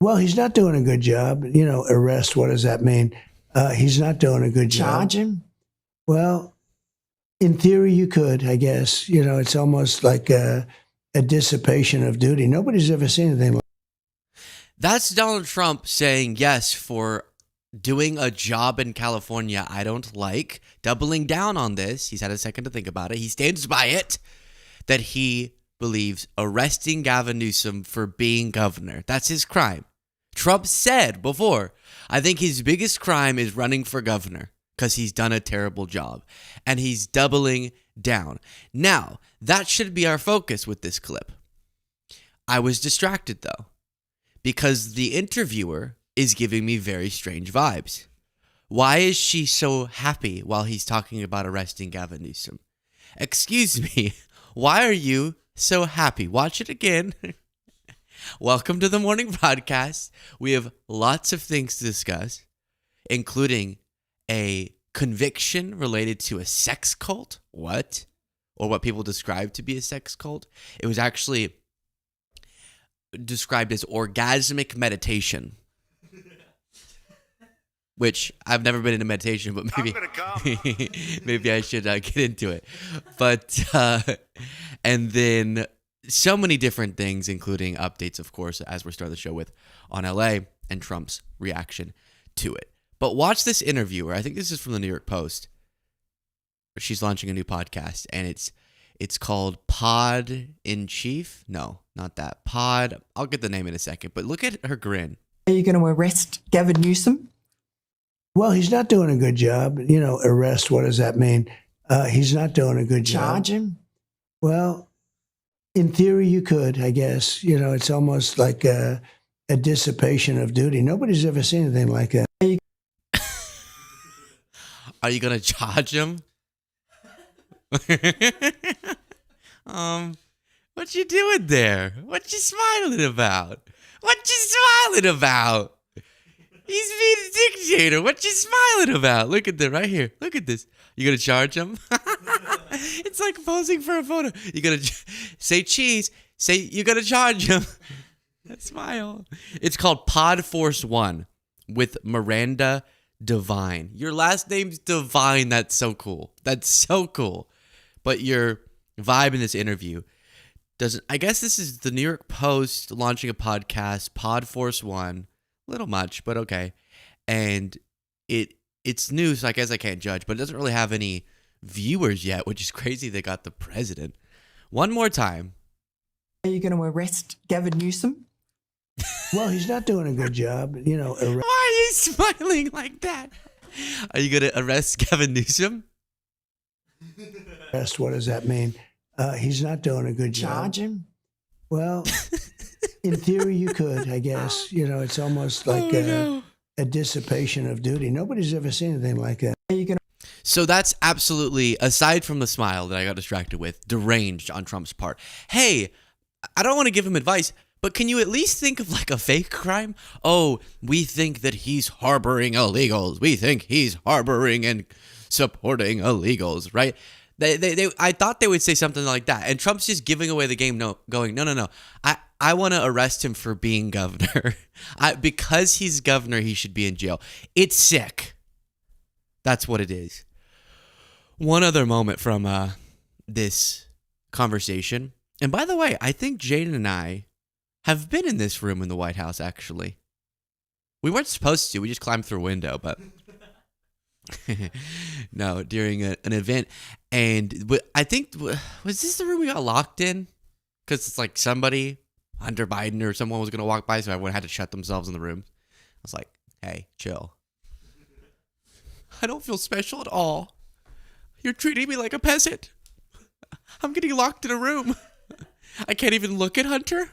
Well, he's not doing a good job. Arrest, what does that mean? He's not doing a good job. Charge him? Well, in theory, you could, I guess. It's almost like a dissipation of duty. Nobody's ever seen anything like That's Donald Trump saying yes for doing a job in California I don't like, doubling down on this. He's had a second to think about it. He stands by it that he believes arresting Gavin Newsom for being governor. That's his crime. Trump said before, I think his biggest crime is running for governor because he's done a terrible job. And he's doubling down. Now, that should be our focus with this clip. I was distracted though, because the interviewer is giving me very strange vibes. Why is she so happy while he's talking about arresting Gavin Newsom? Excuse me, why are you so happy? Watch it again. Welcome to the morning broadcast. We have lots of things to discuss, including a conviction related to a sex cult. What? Or what people describe to be a sex cult. It was actually described as orgasmic meditation. Which I've never been into meditation, but maybe I should get into it. But and then so many different things, including updates, of course, as we're starting the show with on LA and Trump's reaction to it. But watch this interviewer. I think this is from the New York Post. She's launching a new podcast, and it's called Pod in Chief. No, not that. Pod. I'll get the name in a second. But look at her grin. Are you going to arrest Gavin Newsom? Well, he's not doing a good job. Arrest, what does that mean? He's not doing a good job. Charge him? Well, in theory, you could, I guess. It's almost like a dissipation of duty. Nobody's ever seen anything like that. Are you going to charge him? What you doing there? What you smiling about? What you smiling about? He's being a dictator. What you smiling about? Look at that right here. Look at this. You gonna charge him? It's like posing for a photo. You gonna say cheese? Say you gonna charge him? That smile. It's called Pod Force One with Miranda Devine. Your last name's Devine. That's so cool. That's so cool. But your vibe in this interview doesn't. I guess this is the New York Post launching a podcast, Pod Force One. Little much, but okay. And it's new, so I guess I can't judge, but it doesn't really have any viewers yet, which is crazy. They got the president. One more time. Are you going to arrest Gavin Newsom? Well, he's not doing a good job. Why are you smiling like that? Are you going to arrest Gavin Newsom? Arrest, what does that mean? He's not doing a good job. Charge him? Well, in theory, you could, I guess. It's almost like a dissipation of duty. Nobody's ever seen anything like that. So that's absolutely, aside from the smile that I got distracted with, deranged on Trump's part. Hey, I don't want to give him advice, but can you at least think of like a fake crime? Oh, we think that he's harboring illegals. We think he's harboring and supporting illegals, right? I thought they would say something like that. And Trump's just giving away the game, no. I want to arrest him for being governor. Because he's governor, he should be in jail. It's sick. That's what it is. One other moment from this conversation. And by the way, I think Jaden and I have been in this room in the White House, actually. We weren't supposed to. We just climbed through a window, but... No, during an event. And I think, was this the room we got locked in? Because it's like somebody, Hunter Biden or someone was going to walk by, so everyone had to shut themselves in the room. I was like, hey, chill. I don't feel special at all. You're treating me like a peasant. I'm getting locked in a room. I can't even look at Hunter.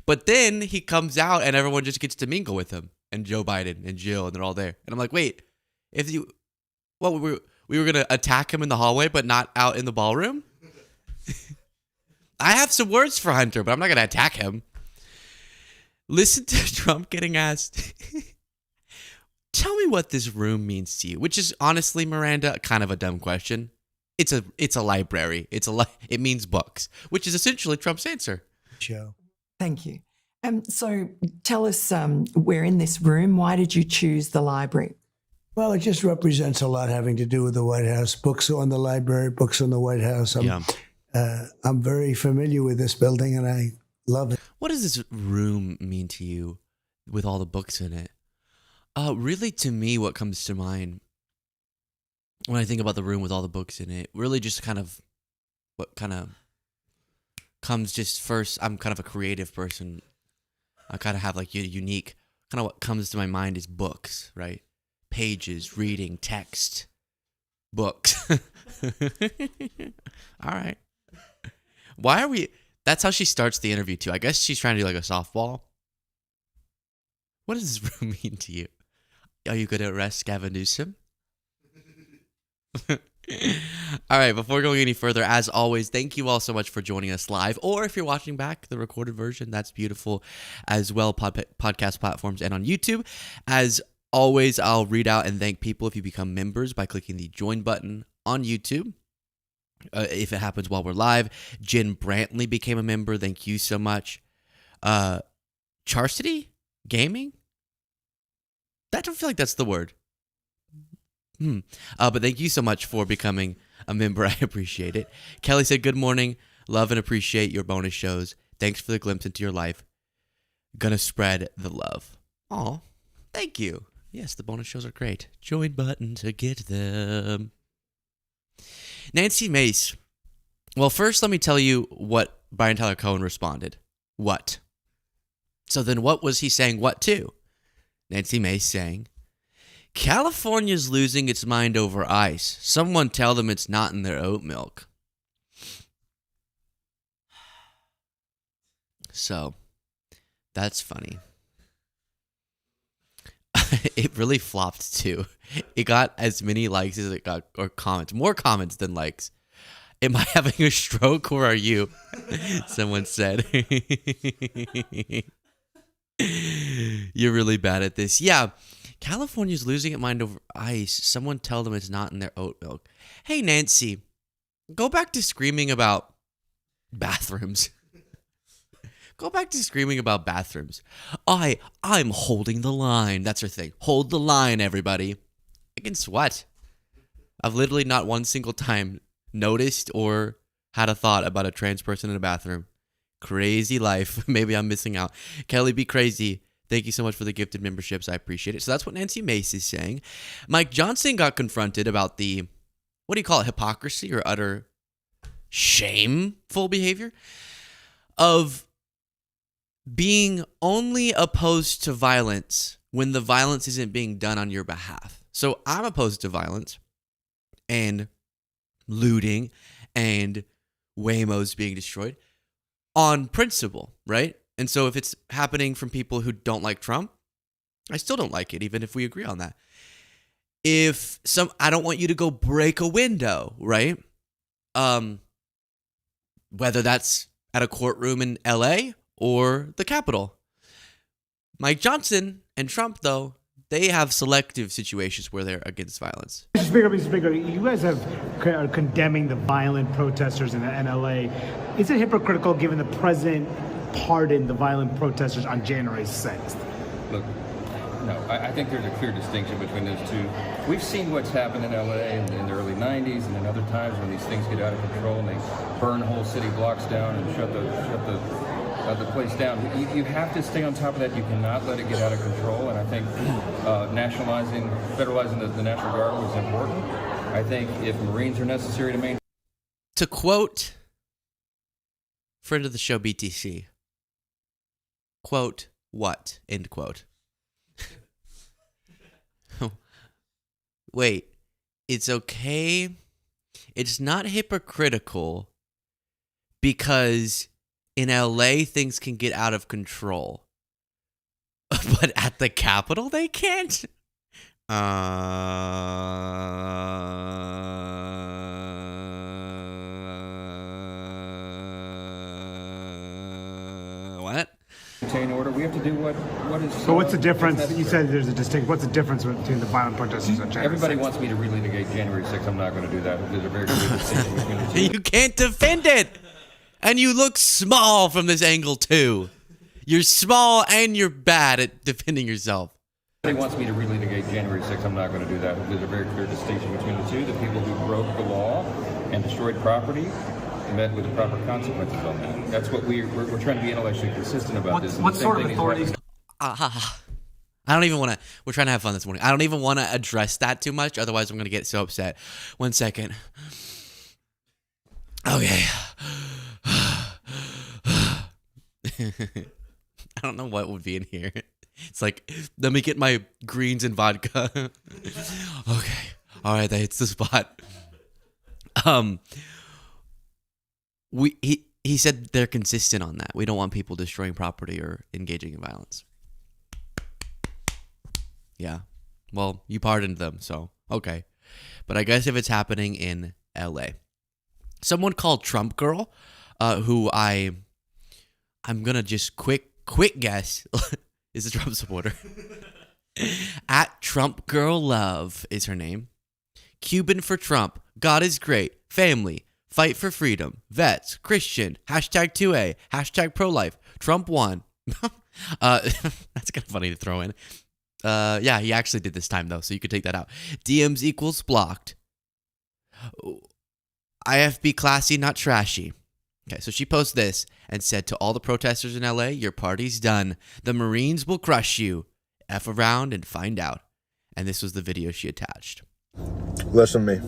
But then he comes out and everyone just gets to mingle with him. And Joe Biden and Jill, and they're all there. And I'm like, wait, we were going to attack him in the hallway, but not out in the ballroom? I have some words for Hunter, but I'm not going to attack him. Listen to Trump getting asked, tell me what this room means to you, which is honestly, Miranda, kind of a dumb question. It's a library. It means books, which is essentially Trump's answer. show. Thank you. So tell us, we're in this room. Why did you choose the library? Well, it just represents a lot having to do with the White House. Books on the library, books on the White House. I'm very familiar with this building, and I love it. What does this room mean to you with all the books in it? Really, to me, what comes to mind when I think about the room with all the books in it, really just what comes just first. I'm kind of a creative person. I kind of have like a unique, kind of what comes to my mind is books, right? Pages, reading, text, books. All right. Why are we... That's how she starts the interview, too. I guess she's trying to do like a softball. What does this room mean to you? Are you going to arrest Gavin Newsom? All right, before going any further, as always, thank you all so much for joining us live. Or if you're watching back the recorded version, that's beautiful as well, podcast platforms and on YouTube. As always, I'll read out and thank people if you become members by clicking the join button on YouTube. If it happens while we're live, Jen Brantley became a member. Thank you so much. Charcity Gaming? I don't feel like that's the word. But thank you so much for becoming a member. I appreciate it. Kelly said, good morning. Love and appreciate your bonus shows. Thanks for the glimpse into your life. Gonna spread the love. Aw, thank you. Yes, the bonus shows are great. Join button to get them. Nancy Mace. Well, first let me tell you what Brian Tyler Cohen responded. What? So then what was he saying what to? Nancy Mace saying, California's losing its mind over ice. Someone tell them it's not in their oat milk. So, that's funny. It really flopped too. It got as many likes as it got, or comments. More comments than likes. Am I having a stroke or are you? Someone said. You're really bad at this. Yeah. California's losing its mind over ice. Someone tell them it's not in their oat milk. Hey, Nancy, go back to screaming about bathrooms. Go back to screaming about bathrooms. I'm holding the line. That's her thing. Hold the line, everybody. Against what? I've literally not one single time noticed or had a thought about a trans person in a bathroom. Crazy life. Maybe I'm missing out. Kelly, be crazy. Thank you so much for the gifted memberships. I appreciate it. So that's what Nancy Mace is saying. Mike Johnson got confronted about the, what do you call it, hypocrisy or utter shameful behavior of being only opposed to violence when the violence isn't being done on your behalf. So I'm opposed to violence and looting and Waymos being destroyed on principle, right? And so if it's happening from people who don't like Trump, I still don't like it, even if we agree on that. I don't want you to go break a window, right? Whether that's at a courtroom in LA or the Capitol. Mike Johnson and Trump, though, they have selective situations where they're against violence. Mr. Speaker, you guys are condemning the violent protesters in LA. Is it hypocritical given the president pardoned the violent protesters on January 6th? Look, no, I think there's a clear distinction between those two. We've seen what's happened in LA in the early 90s and in other times when these things get out of control and they burn whole city blocks down and shut the place down. You have to stay on top of that. You cannot let it get out of control. And I think federalizing the National Guard was important. I think if Marines are necessary to maintain. To quote friend of the show BTC, quote, what? End quote. Wait, it's okay. It's not hypocritical because in LA things can get out of control. But at the Capitol they can't? What? Maintain order. We have to do what is. So what's the difference? You said there's a distinct. What's the difference between the violent protesters and January 6th? Everybody wants me to relitigate January 6th. I'm not going to do that. There's a very clear distinction between the two. You can't defend it. And you look small from this angle too. You're small and you're bad at defending yourself. If he wants me to relitigate January 6th, I'm not going to do that. There's a very clear distinction between the two. The people who broke the law and destroyed property met with the proper consequences on that. That's what we're trying to be intellectually consistent about this. What sort of authorities? I don't even want to. We're trying to have fun this morning. I don't even want to address that too much. Otherwise, I'm going to get so upset. 1 second. Okay. I don't know what would be in here. It's like, let me get my greens and vodka. Okay. All right, that hits the spot. He said they're consistent on that. We don't want people destroying property or engaging in violence. Yeah. Well, you pardoned them, so okay. But I guess if it's happening in LA. Someone called Trump Girl, who I'm gonna just quick guess is a Trump supporter. At Trump Girl Love is her name. Cuban for Trump. God is great. Family. Fight for freedom. Vets. Christian. Hashtag 2A. Hashtag pro-life. Trump won. That's kind of funny to throw in. Yeah, he actually did this time though, so you could take that out. DMs equals blocked. IFB classy, not trashy. Okay, so she posted this and said to all the protesters in LA, your party's done. The Marines will crush you. F around and find out. And this was the video she attached. Listen to me.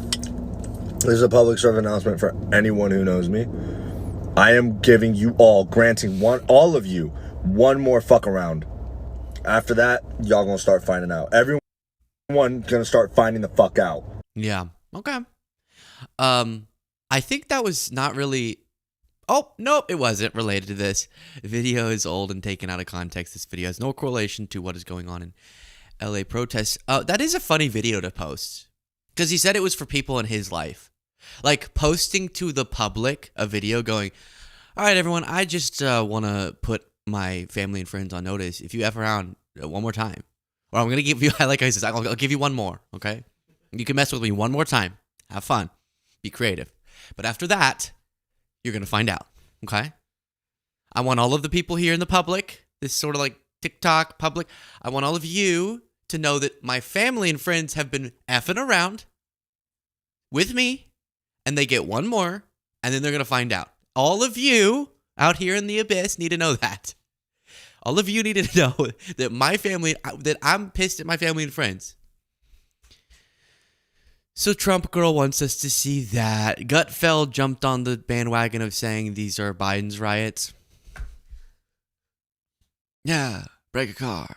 This is a public service announcement for anyone who knows me. I am giving you all, granting all of you, one more fuck around. After that, y'all gonna start finding out. Everyone gonna start finding the fuck out. Yeah. Okay. I think that was not really... Oh, nope, it wasn't related to this. The video is old and taken out of context. This video has no correlation to what is going on in LA protests. That is a funny video to post. Because he said it was for people in his life. Like, posting to the public a video going, all right, everyone, I just want to put my family and friends on notice. If you F around one more time. Or I'm going to give you, like I said, I'll give you one more, okay? You can mess with me one more time. Have fun. Be creative. But after that, you're going to find out, okay? I want all of the people here in the public, this sort of like TikTok public, I want all of you to know that my family and friends have been effing around with me, and they get one more, and then they're going to find out. All of you out here in the abyss need to know that. All of you need to know that that I'm pissed at my family and friends. So Trump Girl wants us to see that. Gutfeld jumped on the bandwagon of saying these are Biden's riots. Yeah, break a car.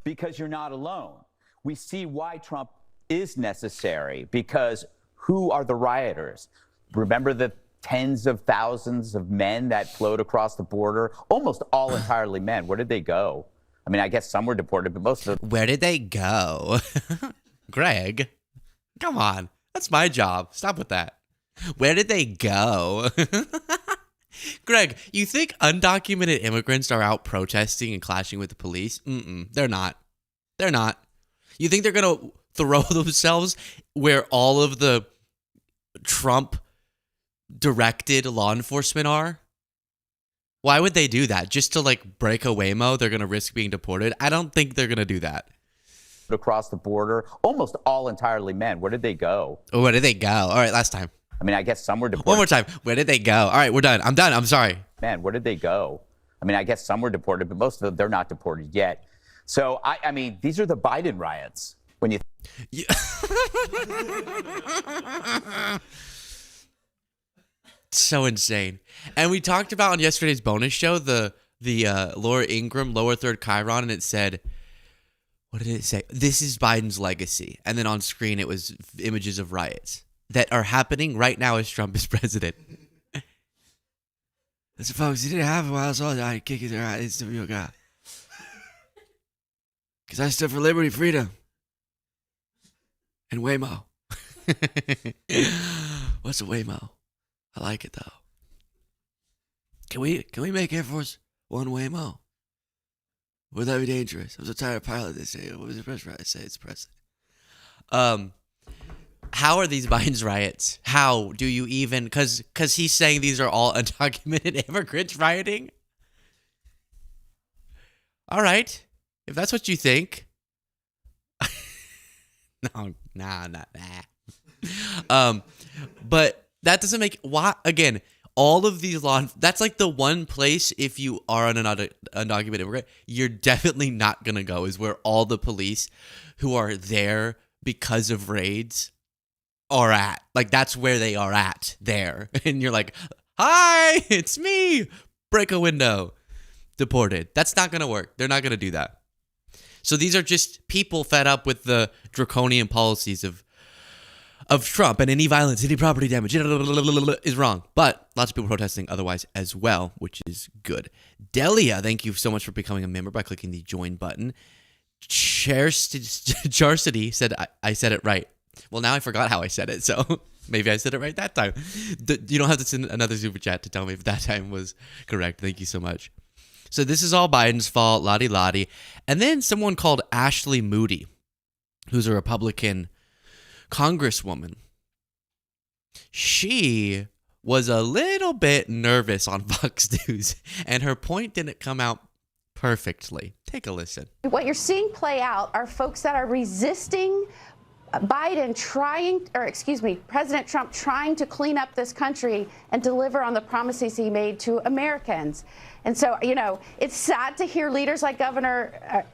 Because you're not alone. We see why Trump is necessary, because who are the rioters? Remember the tens of thousands of men that flowed across the border? Almost all entirely men. Where did they go? I mean, I guess some were deported, but most of them... Where did they go? Greg, come on. That's my job. Stop with that. Where did they go? Greg, you think undocumented immigrants are out protesting and clashing with the police? They're not. They're not. You think they're going to throw themselves where all of the Trump-directed law enforcement are? Why would they do that? Just to, like, break a Waymo? They're going to risk being deported? I don't think they're going to do that. Across the border, almost all entirely men. Where did they go? Where did they go? All right, last time. I mean, I guess some were deported. One more time. Where did they go? All right, we're done. I'm done. I'm sorry. Man, where did they go? I mean, I guess some were deported, but most of them, they're not deported yet. So, I mean, these are the Biden riots. When you... So insane. And we talked about on yesterday's bonus show the Laura Ingraham lower third chyron, and it said, what did it say? This is Biden's legacy. And then on screen it was images of riots that are happening right now as Trump is president. So folks, he didn't have it while I was all I kick it around. It's the real guy. Because I stood for liberty, freedom, and Waymo. What's a Waymo? I like it though. Can we make Air Force One Waymo? Would that be dangerous? I'm so tired of pilot this day. What was the press right? I say it's press. How are these Biden's riots? How do you even? Because he's saying these are all undocumented immigrants rioting. All right, if that's what you think. No, nah. But that doesn't make why again. All of these that's like the one place if you are an undocumented immigrant, you're definitely not gonna go is where all the police who are there because of raids are at. Like that's where they are at there, and you're like, "Hi, it's me." Break a window, deported. That's not gonna work. They're not gonna do that. So these are just people fed up with the draconian policies of Trump, and any violence, any property damage is wrong. But lots of people protesting otherwise as well, which is good. Delia, thank you so much for becoming a member by clicking the join button. Charcity said, I said it right. Well, now I forgot how I said it, so maybe I said it right that time. You don't have to send another super chat to tell me if that time was correct. Thank you so much. So this is all Biden's fault, lottie. And then someone called Ashley Moody, who's a Republican Congresswoman. She was a little bit nervous on Fox News, and her point didn't come out perfectly. Take a listen. What you're seeing play out are folks that are resisting President Trump trying to clean up this country and deliver on the promises he made to Americans. And so, it's sad to hear leaders like Governor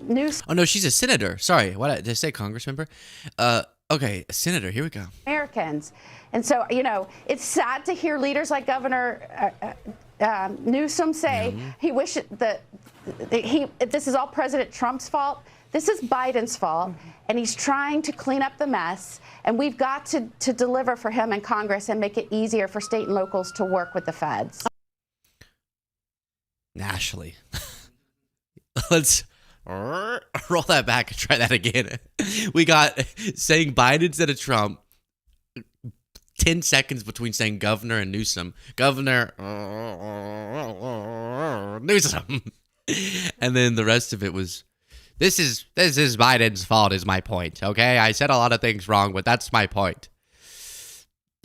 Newsom. Oh, no, she's a senator. Sorry, what did I say, Congress member? Okay, a senator. Here we go. Americans. And so, it's sad to hear leaders like Governor Newsom say he wished that this is all President Trump's fault. This is Biden's fault, and he's trying to clean up the mess, and we've got to deliver for him in Congress and make it easier for state and locals to work with the feds. Ashley, let's roll that back and try that again. We got saying Biden instead of Trump, 10 seconds between saying governor and Newsom. Governor Newsom. And then the rest of it was, this is Biden's fault is my point, okay? I said a lot of things wrong, but that's my point.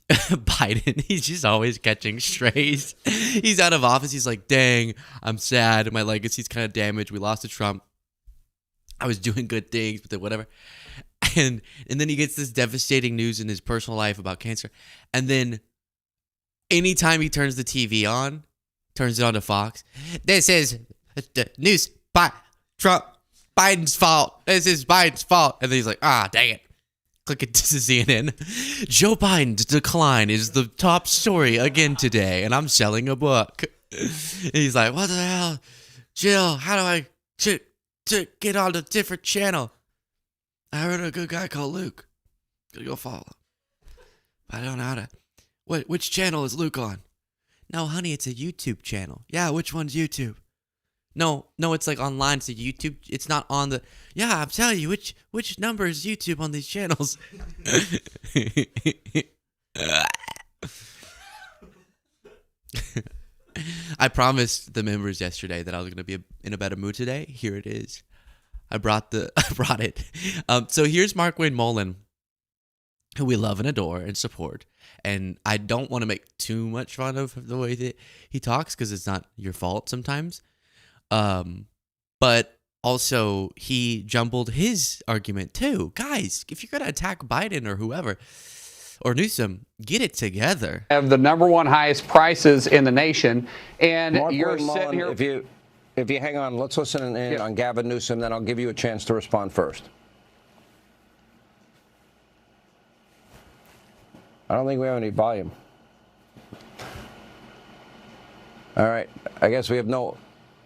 Biden, he's just always catching strays. He's out of office. He's like, dang, I'm sad. My legacy's kind of damaged. We lost to Trump. I was doing good things, but then whatever. And then he gets this devastating news in his personal life about cancer. And then anytime he turns the TV on, turns it on to Fox, this is the news by Trump. Biden's fault. This is Biden's fault. And then he's like, dang it. Click it to CNN. Joe Biden's decline is the top story again today, and I'm selling a book. And he's like, what the hell? Jill, how do I to get on a different channel? I heard a good guy called Luke. Gonna go follow him. I don't know how to. Which channel is Luke on? No, honey, it's a YouTube channel. Yeah, which one's YouTube? No, it's like online. It's a YouTube. It's not on the. Yeah, I'm telling you, which number is YouTube on these channels? I promised the members yesterday that I was going to be in a better mood today. Here it is. I brought it. So here's Markwayne Mullin, who we love and adore and support. And I don't want to make too much fun of the way that he talks because it's not your fault sometimes. But also he jumbled his argument too. Guys, if you're going to attack Biden or whoever, or Newsom, get it together. Have the number one highest prices in the nation. And you're sitting here. If you hang on, let's listen in on Gavin Newsom, then I'll give you a chance to respond first. I don't think we have any volume. All right. I guess we have no.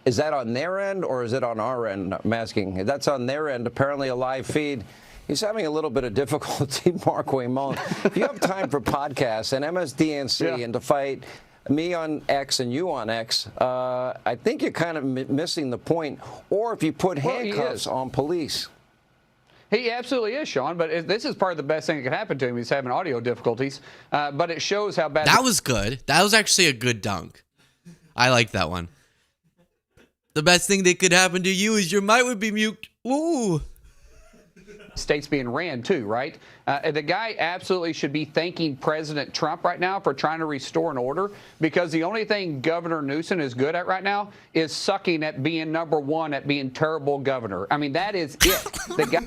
Is that on their end or is it on our end? I'm asking. That's on their end. Apparently a live feed. He's having a little bit of difficulty, Markwayne Mullin. If you have time for podcasts and MSDNC and to fight me on X and you on X, I think you're kind of missing the point. Or if you put handcuffs on police. He absolutely is, Sean, but this is part of the best thing that could happen to him. He's having audio difficulties, but it shows how bad. That was good. That was actually a good dunk. I like that one. The best thing that could happen to you is your mic would be mute. Ooh. States being ran too, right? The guy absolutely should be thanking President Trump right now for trying to restore an order, because the only thing Governor Newsom is good at right now is sucking at being #1 at being terrible governor. I mean, that is it. The guy.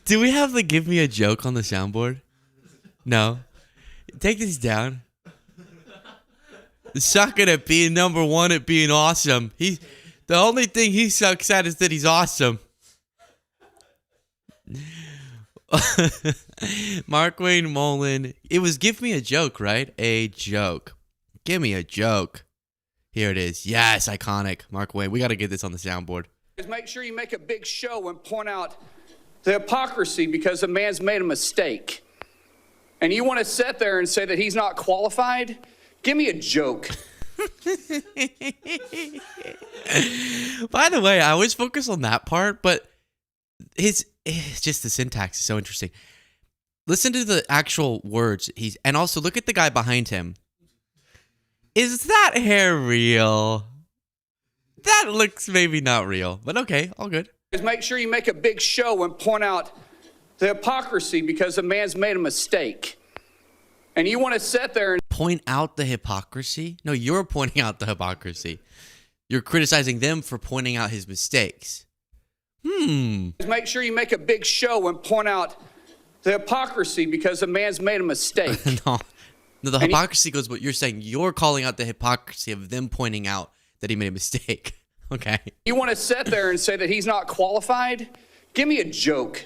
Do we have the give me a joke on the soundboard? No. Take this down. Sucking at being #1 at being awesome. The only thing he sucks at is that he's awesome. Markwayne Mullin. It was give me a joke, right? A joke. Give me a joke. Here it is. Yes, iconic. Markwayne. We got to get this on the soundboard. Make sure you make a big show and point out the hypocrisy because a man's made a mistake. And you want to sit there and say that he's not qualified? Give me a joke. By the way, I always focus on that part, but it's just the syntax is so interesting. Listen to the actual words. And also look at the guy behind him. Is that hair real? That looks maybe not real, but okay, all good. Make sure you make a big show and point out the hypocrisy because a man's made a mistake. And you want to sit there and point out the hypocrisy? No, you're pointing out the hypocrisy. You're criticizing them for pointing out his mistakes. Make sure you make a big show and point out the hypocrisy because a man's made a mistake. No, the hypocrisy goes what you're saying. You're calling out the hypocrisy of them pointing out that he made a mistake. Okay. You want to sit there and say that he's not qualified? Give me a joke.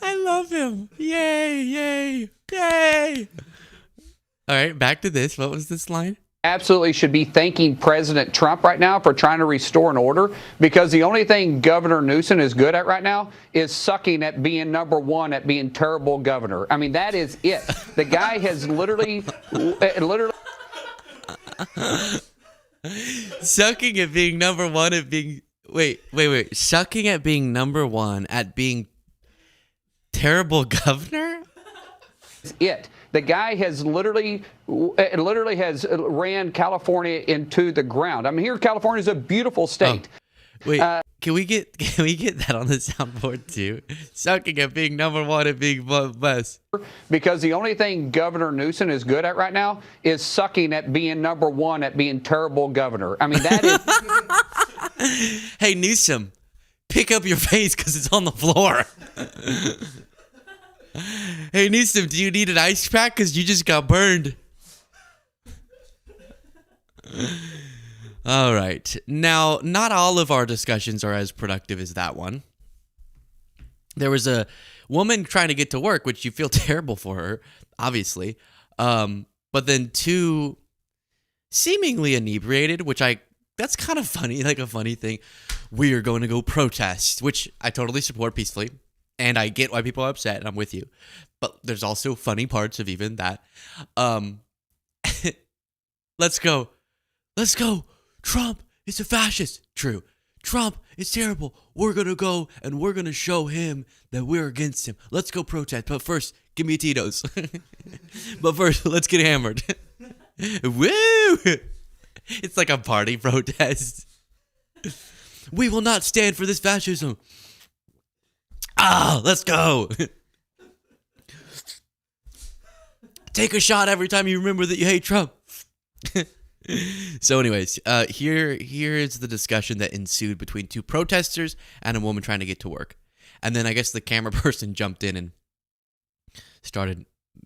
I love him. Yay, yay, yay. All right, back to this. What was this line? Absolutely should be thanking President Trump right now for trying to restore an order, because the only thing Governor Newsom is good at right now is sucking at being #1 at being terrible governor. I mean, that is it. The guy has literally sucking at being #1 at being wait. Sucking at being #1 at being terrible governor? It. The guy has literally has ran California into the ground. I mean, here California is a beautiful state. Oh, wait, can we get that on the soundboard too? Sucking at being #1 at being best. Because the only thing Governor Newsom is good at right now is sucking at being #1 at being terrible governor. I mean, that is. Hey Newsom, pick up your face because it's on the floor. Hey Newsom, do you need an ice pack because you just got burned? All right. Now, not all of our discussions are as productive as that one. There was a woman trying to get to work, which you feel terrible for her, obviously. But then two seemingly inebriated, which that's kind of funny, like a funny thing. We are going to go protest, which I totally support peacefully. And I get why people are upset, and I'm with you. But there's also funny parts of even that. Let's go. Let's go. Trump is a fascist. True. Trump is terrible. We're going to go, and we're going to show him that we're against him. Let's go protest. But first, give me Tito's. But first, let's get hammered. Woo! It's like a party protest. We will not stand for this fascism. Let's go. Take a shot every time you remember that you hate Trump. So anyways, here is the discussion that ensued between two protesters and a woman trying to get to work. And then I guess the camera person jumped in and started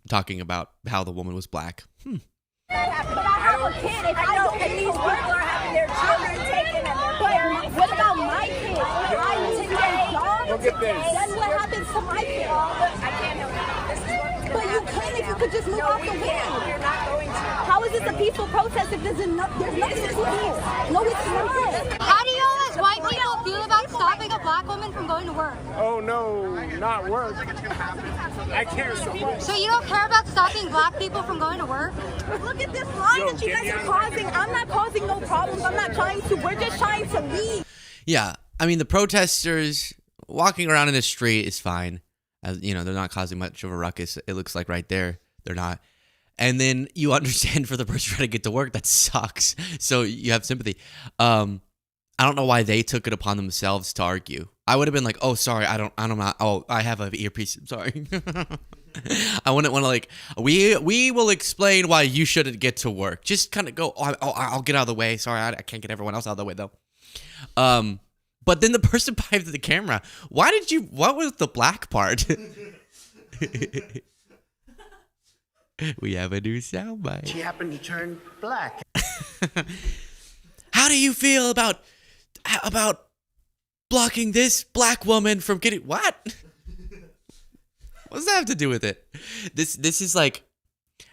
talking about how the woman was black. But I have a kid. If I don't, and these people are having their children taken and their parents. What about my kids? I take my dog. Look at this. That's what happens to my kids. I can't help it. But you can if you could just move off the way. You're not going to. How is this a peaceful protest if there's nothing peaceful here? No, it's not. How do you all as white people feel about stopping a black woman from going to work? Oh no, not work. I care so much. So you don't care about stopping black people from going to work? Look at this line that you guys are causing. I'm not causing no problems. I'm not trying to. We're just trying to leave. Yeah, I mean the protesters walking around in the street is fine. You know, they're not causing much of a ruckus. It looks like right there they're not. And then you understand for the person trying to get to work, that sucks. So you have sympathy. I I don't know why they took it upon themselves to argue. I would have been like, oh, sorry, I don't oh, I have an earpiece. I'm sorry. I wouldn't want to like, we will explain why you shouldn't get to work. Just kind of go, I'll get out of the way. Sorry, I can't get everyone else out of the way though. But then the person behind the camera, what was the black part? We have a new soundbite. She happened to turn black. How do you feel about blocking this black woman from getting what? What does that have to do with it? This is like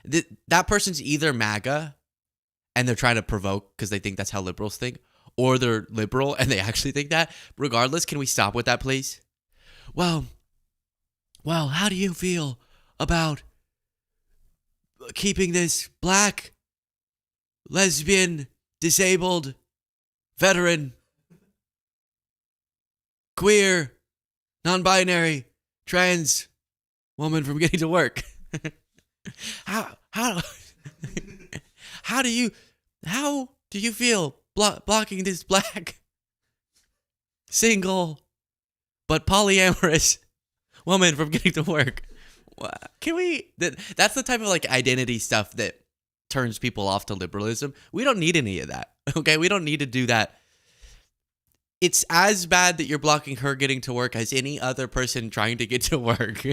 that person's either MAGA and they're trying to provoke because they think that's how liberals think, or they're liberal and they actually think that. Regardless, can we stop with that, please? Well, how do you feel about keeping this black, lesbian, disabled, veteran, queer, non-binary, trans woman from getting to work? How do you feel blocking this black, single, but polyamorous woman from getting to work? Can we? That's the type of like identity stuff that turns people off to liberalism. We don't need any of that. Okay, we don't need to do that. It's as bad that you're blocking her getting to work as any other person trying to get to work.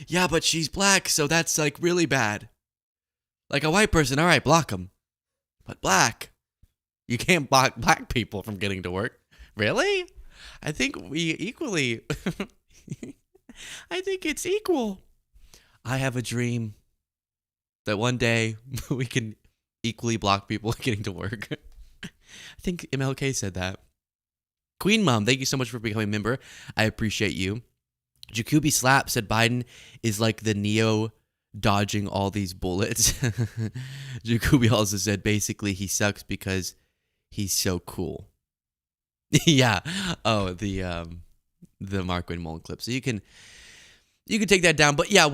Yeah, but she's black, so that's like really bad. Like a white person, all right, block them. But black, you can't block black people from getting to work. Really? I think we equally... I think it's equal. I have a dream that one day we can equally block people getting to work. I think MLK said that. Queen Mom, thank you so much for becoming a member. I appreciate you. Jacoby Slap said Biden is like the Neo dodging all these bullets. Jacoby also said basically he sucks because he's so cool. Yeah. Oh, the Markwayne Mullin clip. So you can take that down. But yeah,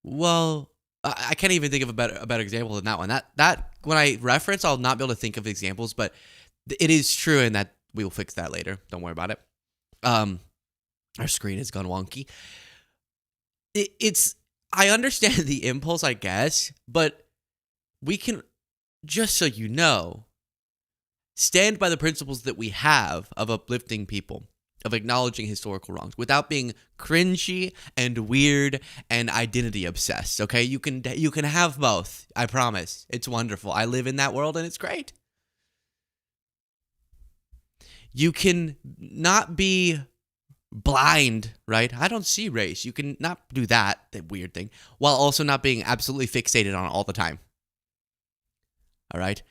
well, I can't even think of a better example than that one. That when I reference, I'll not be able to think of examples, but it is true, and that we will fix that later. Don't worry about it. Our screen has gone wonky. I understand the impulse, I guess, but we can, just so you know, stand by the principles that we have of uplifting people, of acknowledging historical wrongs, without being cringy and weird and identity obsessed. Okay, you can have both. I promise. It's wonderful. I live in that world, and it's great. You can not be blind, right? I don't see race. You can not do that weird thing, while also not being absolutely fixated on it all the time. All right.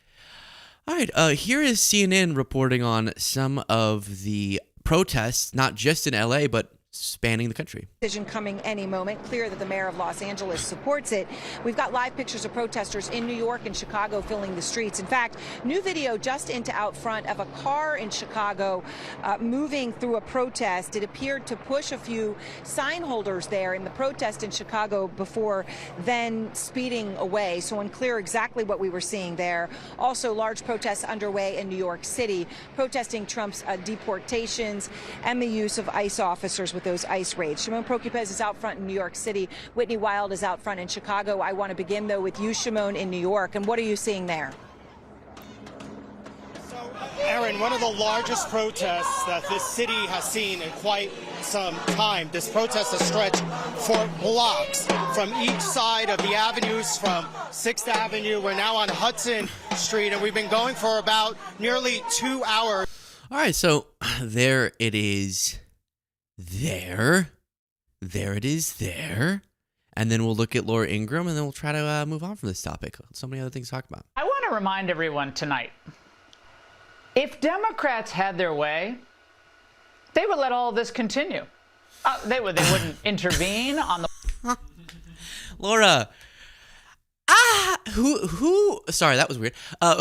Here is CNN reporting on some of the protests, not just in LA, but spanning the country. Decision coming any moment. Clear that the mayor of Los Angeles supports it. We've got live pictures of protesters in New York and Chicago filling the streets. In fact, new video just into out front of a car in Chicago moving through a protest. It appeared to push a few sign holders there in the protest in Chicago before then speeding away. So unclear exactly what we were seeing there. Also, large protests underway in New York City, protesting Trump's deportations and the use of ICE officers with those ICE raids. Shimon Prokupez is out front in New York City. Whitney Wild is out front in Chicago. I want to begin, though, with you, Shimon, in New York. And what are you seeing there? Aaron, one of the largest protests that this city has seen in quite some time. This protest has stretched for blocks from each side of the avenues, from 6th Avenue. We're now on Hudson Street, and we've been going for about nearly 2 hours. All right, so there it is. There it is there. And then we'll look at Laura Ingraham, and then we'll try to move on from this topic. So many other things to talk about. I want to remind everyone tonight, if Democrats had their way, they would let all of this continue. They wouldn't intervene on the... Laura, who, sorry, that was weird.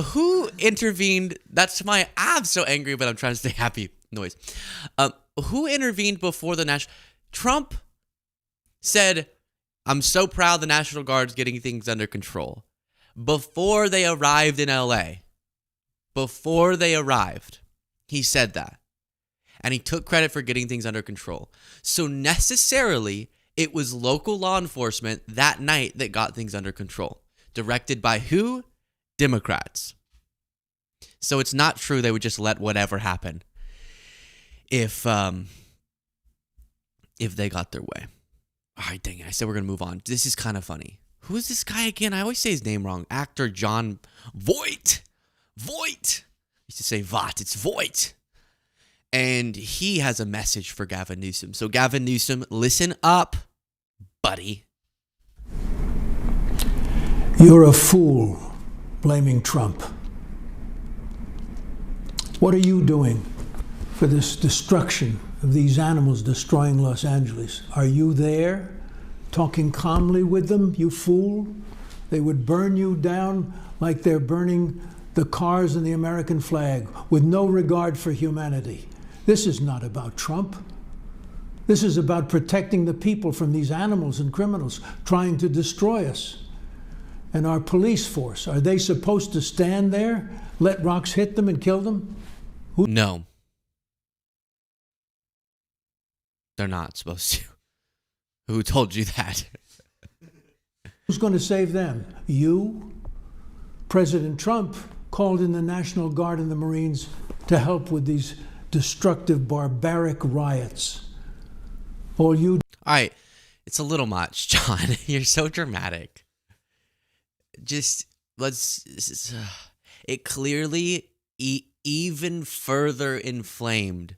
Who intervened? That's my, I'm so angry, but I'm trying to stay happy noise. Who intervened before the National... Trump said, I'm so proud the National Guard's getting things under control. before they arrived in LA. Before they arrived, he said that. And he took credit for getting things under control. So necessarily, it was local law enforcement that night that got things under control. Directed by who? Democrats. So it's not true they would just let whatever happen if they got their way. All right, dang it. I said we're going to move on. This is kind of funny. Who is this guy again? I always say his name wrong. Actor John Voight. Voight. I used to say Vought. It's Voight. And he has a message for Gavin Newsom. So Gavin Newsom, listen up, buddy. You're a fool blaming Trump. What are you doing for this destruction of these animals destroying Los Angeles? Are you there talking calmly with them, you fool? They would burn you down like they're burning the cars and the American flag with no regard for humanity. This is not about Trump. This is about protecting the people from these animals and criminals trying to destroy us. And our police force, are they supposed to stand there, let rocks hit them and kill them? No. They're not supposed to. Who told you that? Who's going to save them? You? President Trump called in the National Guard and the Marines to help with these destructive, barbaric riots. All right, it's a little much, John. You're so dramatic. Just it clearly even further inflamed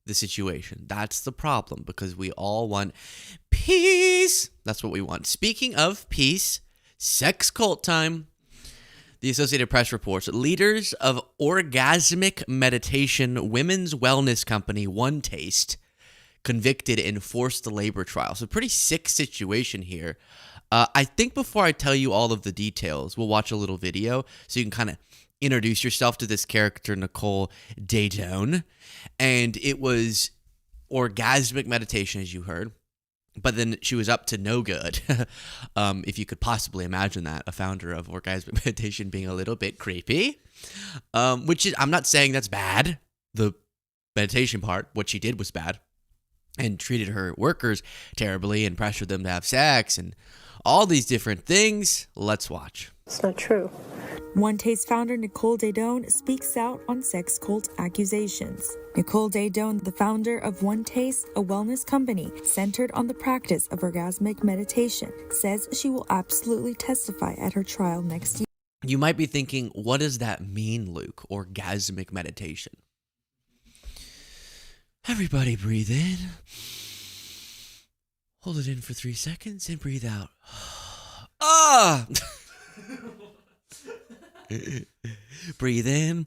the situation. That's the problem, because we all want peace. That's what we want. Speaking of peace, sex cult time. The Associated Press reports leaders of orgasmic meditation women's wellness company OneTaste convicted in forced labor trial. So pretty sick situation here. I think before I tell you all of the details, we'll watch a little video so you can kind of introduce yourself to this character, Nicole Daedone. And it was orgasmic meditation, as you heard. But then she was up to no good, if you could possibly imagine that, a founder of orgasmic meditation being a little bit creepy, which is, I'm not saying that's bad. The meditation part, what she did was bad, and treated her workers terribly and pressured them to have sex and all these different things. Let's watch. It's not true. OneTaste founder Nicole Daedone speaks out on sex cult accusations. Nicole Daedone, the founder of OneTaste, a wellness company centered on the practice of orgasmic meditation, says she will absolutely testify at her trial next year. You might be thinking, what does that mean, Luke? Orgasmic meditation. Everybody breathe in. Hold it in for 3 seconds and breathe out. Ah! Breathe in.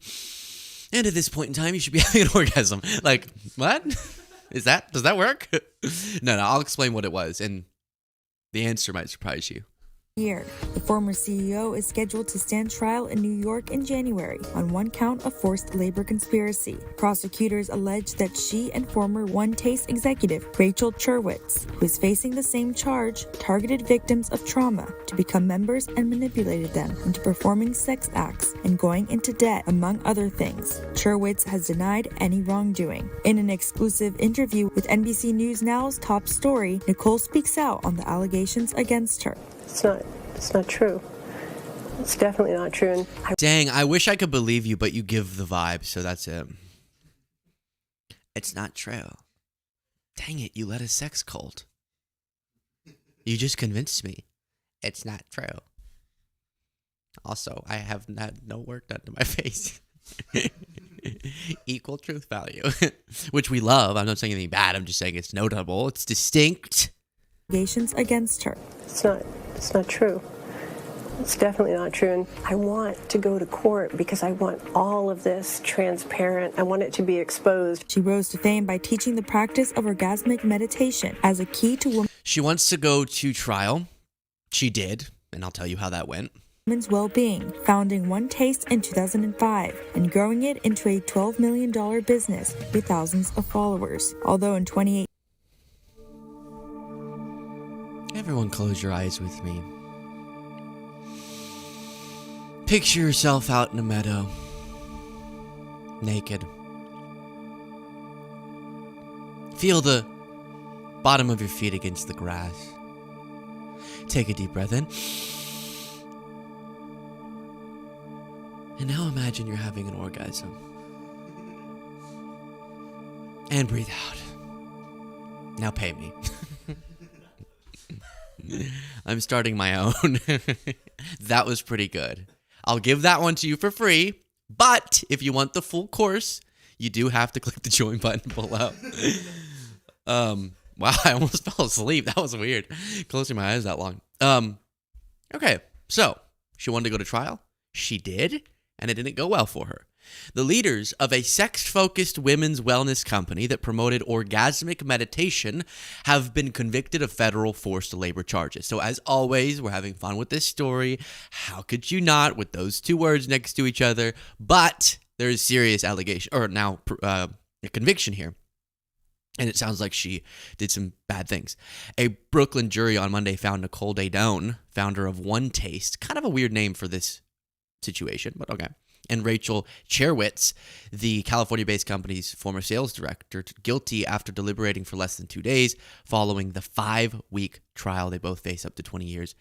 And at this point in time, you should be having an orgasm. Like, what? Does that work? No, I'll explain what it was, and the answer might surprise you. The former CEO is scheduled to stand trial in New York in January on one count of forced labor conspiracy. Prosecutors allege that she and former OneTaste executive Rachel Cherwitz, who is facing the same charge, targeted victims of trauma to become members and manipulated them into performing sex acts and going into debt, among other things. Cherwitz has denied any wrongdoing. In an exclusive interview with NBC News Now's Top Story, Nicole speaks out on the allegations against her. It's not true. It's definitely not true. Dang, I wish I could believe you, but you give the vibe, so that's it. It's not true. Dang it, you led a sex cult. You just convinced me. It's not true. Also, I have had no work done to my face. Equal truth value, which we love. I'm not saying anything bad. I'm just saying it's notable. It's distinct. Allegations against her. It's not true. It's definitely not true. And I want to go to court because I want all of this transparent. I want it to be exposed. She rose to fame by teaching the practice of orgasmic meditation as a key to She wants to go to trial. She did, and I'll tell you how that went. Women's well-being, founding OneTaste in 2005 and growing it into a $12 million business with thousands of followers. Although in 2018, everyone close your eyes with me. Picture yourself out in a meadow, naked. Feel the bottom of your feet against the grass. Take a deep breath in. And now imagine you're having an orgasm. And breathe out. Now pay me. I'm starting my own. That was pretty good. I'll give that one to you for free, but if you want the full course, you do have to click the join button below. Wow, I almost fell asleep. That was weird. Closing my eyes that long. Okay, so she wanted to go to trial. She did, and it didn't go well for her. The leaders of a sex-focused women's wellness company that promoted orgasmic meditation have been convicted of federal forced labor charges. So as always, we're having fun with this story. How could you not with those two words next to each other? But there is serious allegation, or now a conviction here. And it sounds like she did some bad things. A Brooklyn jury on Monday found Nicole Daedone, founder of OneTaste, kind of a weird name for this situation, but okay, and Rachel Cherwitz, the California-based company's former sales director, guilty after deliberating for less than 2 days following the 5-week trial. They both face up to 20 years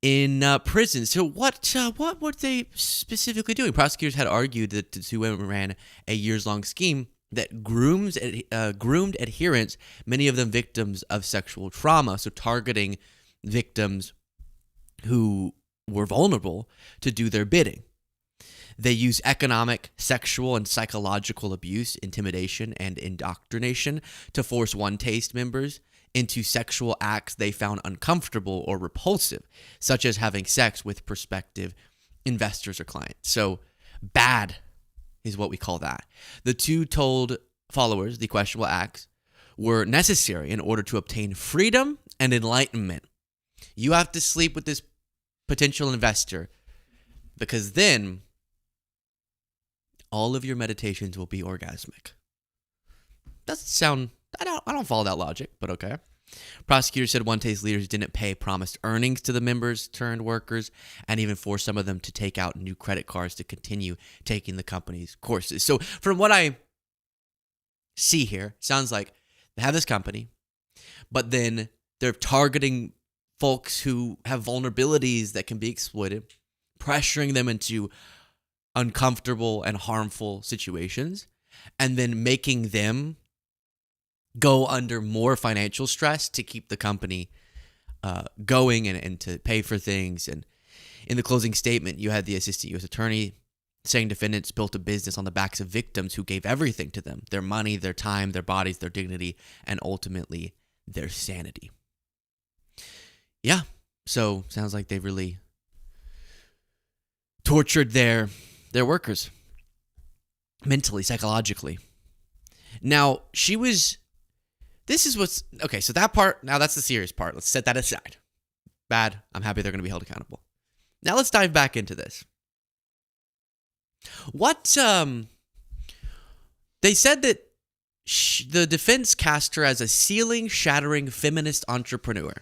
in prison. So what were they specifically doing? Prosecutors had argued that the two women ran a years-long scheme that groomed adherents, many of them victims of sexual trauma, so targeting victims who were vulnerable to do their bidding. They use economic, sexual, and psychological abuse, intimidation, and indoctrination to force OneTaste members into sexual acts they found uncomfortable or repulsive, such as having sex with prospective investors or clients. So bad is what we call that. The two told followers the questionable acts were necessary in order to obtain freedom and enlightenment. You have to sleep with this potential investor because then all of your meditations will be orgasmic. Doesn't sound, I don't follow that logic, but okay. Prosecutors said OneTaste leaders didn't pay promised earnings to the members turned workers and even forced some of them to take out new credit cards to continue taking the company's courses. So from what I see here, sounds like they have this company, but then they're targeting folks who have vulnerabilities that can be exploited, pressuring them into uncomfortable and harmful situations, and then making them go under more financial stress to keep the company going and to pay for things. And in the closing statement, you had the assistant U.S. attorney saying defendants built a business on the backs of victims who gave everything to them: their money, their time, their bodies, their dignity, and ultimately their sanity. Yeah, so sounds like they really tortured their workers mentally, psychologically. Now, this is what's, okay, so that part, now that's the serious part. Let's set that aside. Bad. I'm happy they're going to be held accountable. Now let's dive back into this. They said that the defense cast her as a ceiling-shattering feminist entrepreneur.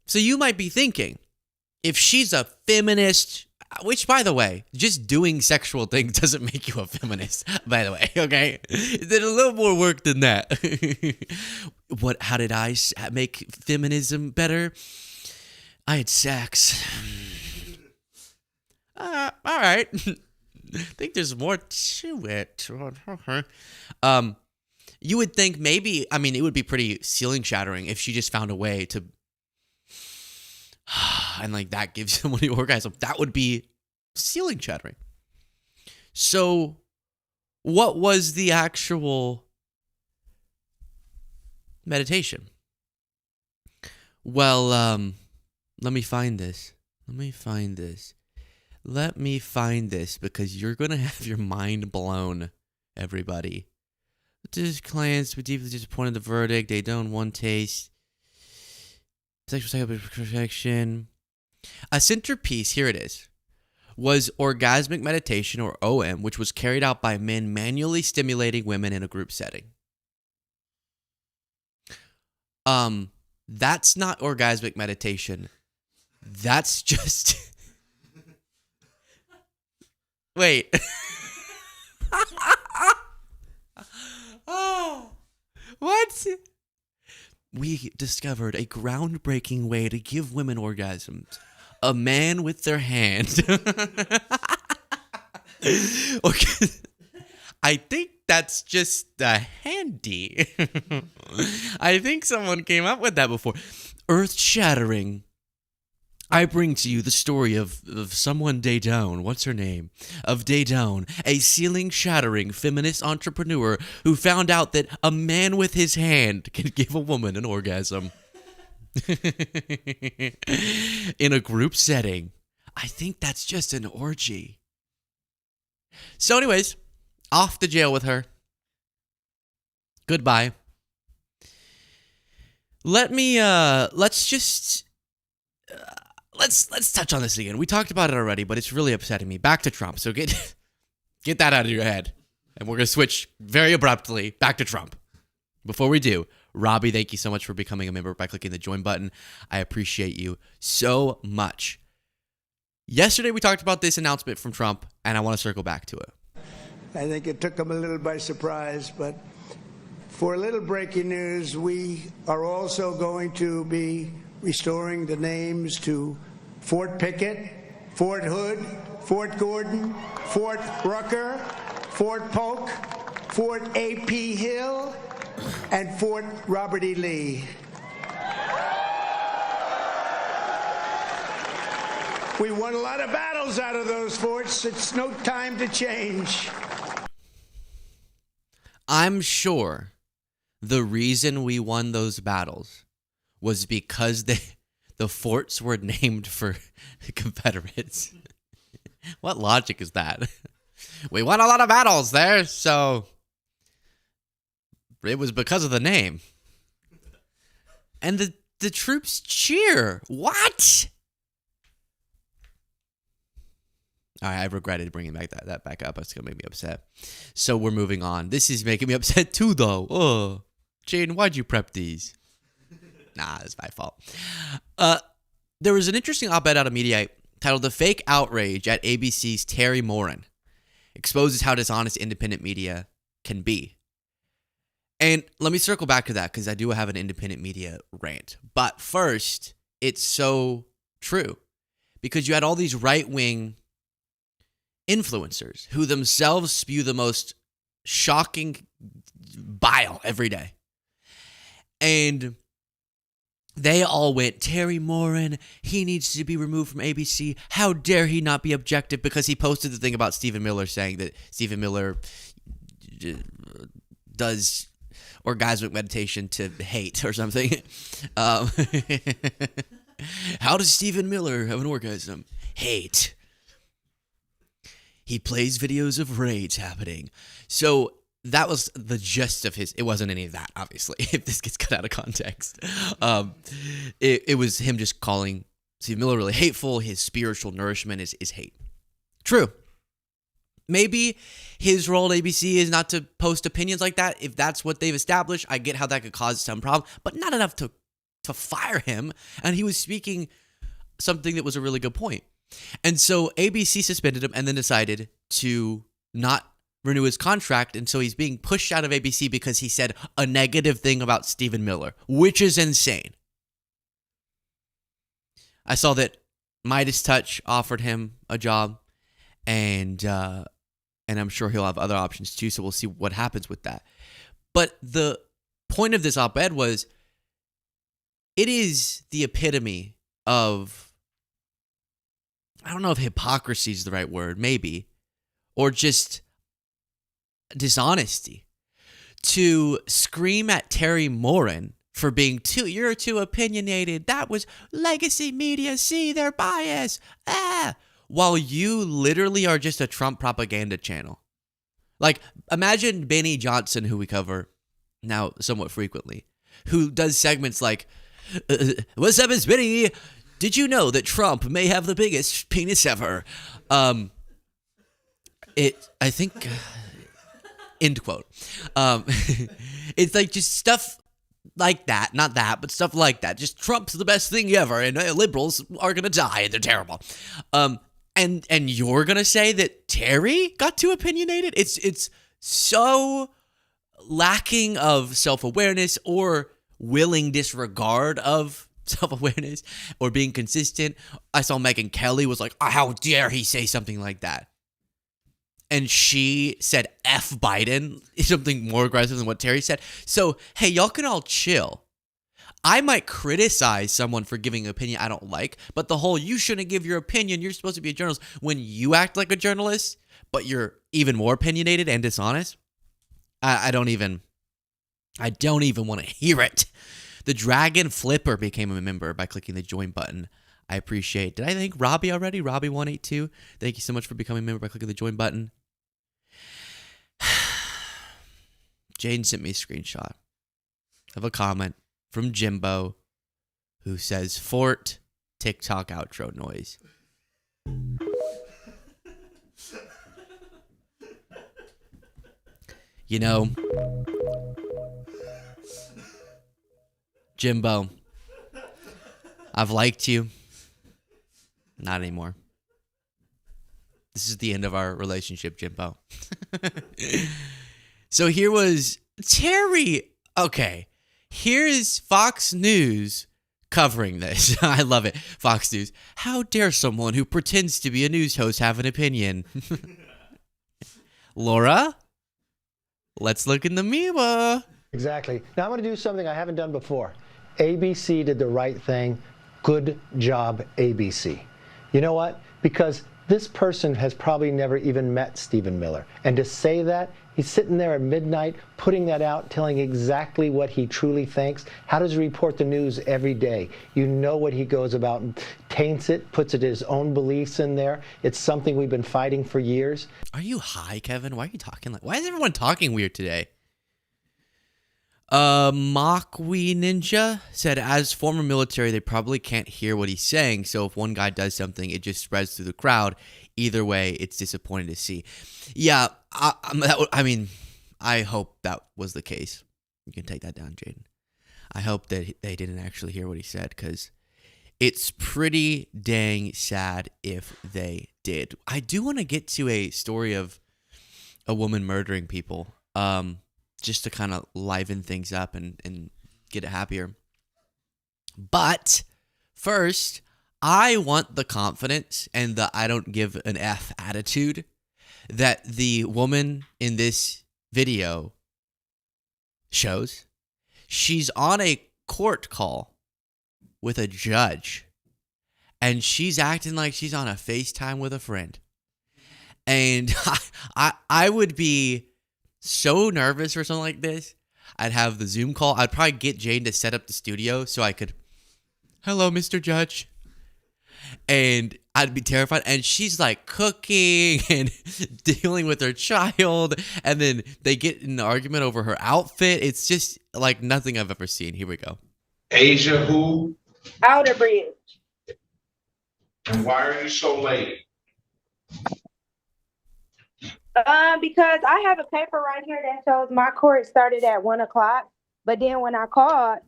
So you might be thinking, if she's a feminist, which, by the way, just doing sexual things doesn't make you a feminist, by the way, okay? There's a little more work than that. How did I make feminism better? I had sex. All right. I think there's more to it. You would think maybe, it would be pretty ceiling shattering if she just found a way to, and like that gives someone the orgasm. That would be ceiling shattering. So what was the actual meditation? Well, let me find this because you're going to have your mind blown, everybody. These clients were deeply disappointed in the verdict. They don't OneTaste. Sexual protection. A centerpiece, here it is, was orgasmic meditation, or OM, which was carried out by men manually stimulating women in a group setting. That's not orgasmic meditation. That's just Wait. Oh, what? We discovered a groundbreaking way to give women orgasms. A man with their hand. Okay. I think that's just handy. I think someone came up with that before. Earth-shattering. I bring to you the story of someone Daydone. What's her name? Of Daydone, a ceiling-shattering feminist entrepreneur who found out that a man with his hand can give a woman an orgasm. In a group setting. I think that's just an orgy. So anyways, off to jail with her. Goodbye. Let's touch on this again. We talked about it already, but it's really upsetting me. Back to Trump. So get that out of your head. And we're going to switch very abruptly back to Trump. Before we do, Robbie, thank you so much for becoming a member by clicking the join button. I appreciate you so much. Yesterday, we talked about this announcement from Trump, and I want to circle back to it. I think it took him a little by surprise, but for a little breaking news, we are also going to be restoring the names to Fort Pickett, Fort Hood, Fort Gordon, Fort Rucker, Fort Polk, Fort A.P. Hill, and Fort Robert E. Lee. We won a lot of battles out of those forts. It's no time to change. I'm sure the reason we won those battles was because the forts were named for the Confederates. What logic is that? We won a lot of battles there, so it was because of the name. And the troops cheer. What? All right, I regretted bringing that back up. It's going to make me upset. So we're moving on. This is making me upset too, though. Oh, Jaden, why'd you prep these? Nah, it's my fault. There was an interesting op-ed out of Mediaite titled "The Fake Outrage at ABC's Terry Moran Exposes How Dishonest Independent Media Can Be." And let me circle back to that because I do have an independent media rant. But first, it's so true because you had all these right-wing influencers who themselves spew the most shocking bile every day. And they all went, Terry Moran, he needs to be removed from ABC. How dare he not be objective? Because he posted the thing about Stephen Miller saying that Stephen Miller does orgasmic meditation to hate or something. How does Stephen Miller have an orgasm? Hate. He plays videos of raids happening. So that was the gist of his. It wasn't any of that, obviously, if this gets cut out of context. It was him just calling Steve Miller really hateful. His spiritual nourishment is hate. True. Maybe his role at ABC is not to post opinions like that. If that's what they've established, I get how that could cause some problem, but not enough to fire him. And he was speaking something that was a really good point. And so ABC suspended him and then decided to not renew his contract. And so he's being pushed out of ABC because he said a negative thing about Stephen Miller, which is insane. I saw that Midas Touch offered him a job, and I'm sure he'll have other options too. So we'll see what happens with that. But the point of this op-ed was, it is the epitome of, I don't know if hypocrisy is the right word, maybe, or just dishonesty, to scream at Terry Moran for being you're too opinionated. That was legacy media. See, they're biased. While you literally are just a Trump propaganda channel. Like, imagine Benny Johnson, who we cover now somewhat frequently, who does segments like, what's up, it's Benny. Did you know that Trump may have the biggest penis ever? I think, end quote. It's like just stuff like that. Not that, but stuff like that. Just Trump's the best thing ever, and liberals are going to die, and they're terrible. And you're going to say that Terry got too opinionated. It's so lacking of self-awareness or willing disregard of self-awareness or being consistent. I saw Megyn Kelly was like, how dare he say something like that? And she said F Biden, something more aggressive than what Terry said. So, hey, y'all can all chill. I might criticize someone for giving an opinion I don't like, but the whole you shouldn't give your opinion, you're supposed to be a journalist, when you act like a journalist, but you're even more opinionated and dishonest, I don't even want to hear it. The Dragon Flipper became a member by clicking the join button. I appreciate. Did I thank Robbie already? Robbie182. Thank you so much for becoming a member by clicking the join button. Jaden sent me a screenshot of a comment from Jimbo who says, Fort TikTok outro noise. You know, Jimbo, I've liked you. Not anymore. This is the end of our relationship, Jimbo. So here was Terry. Okay, here's Fox News covering this. I love it. Fox News. How dare someone who pretends to be a news host have an opinion? Laura, let's look in the mirror. Exactly. Now I'm going to do something I haven't done before. ABC did the right thing. Good job, ABC. You know what? Because this person has probably never even met Stephen Miller. And to say that, he's sitting there at midnight, putting that out, telling exactly what he truly thinks. How does he report the news every day? You know what he goes about, taints it, puts it his own beliefs in there. It's something we've been fighting for years. Are you high, Kevin? Why are you talking like... Why is everyone talking weird today? Markwayne Ninja said, as former military, they probably can't hear what he's saying, so if one guy does something, it just spreads through the crowd. Either way, it's disappointing to see. Yeah, I mean, I hope that was the case. You can take that down, Jaden. I hope that they didn't actually hear what he said, because it's pretty dang sad if they did. I do want to get to a story of a woman murdering people. Just to kind of liven things up and get it happier. But first, I want the confidence and the I don't give an F attitude that the woman in this video shows. She's on a court call with a judge, and she's acting like she's on a FaceTime with a friend. And I would be so nervous for something like this. I'd have the Zoom call. I'd probably get Jane to set up the studio so I could, hello, Mr. Judge. And I'd be terrified. And she's like cooking and dealing with her child. And then they get in an argument over her outfit. It's just like nothing I've ever seen. Here we go. Asia who? Outer Bridge. And why are you so late? Because I have a paper right here that shows my court started at 1 o'clock. But then when I called,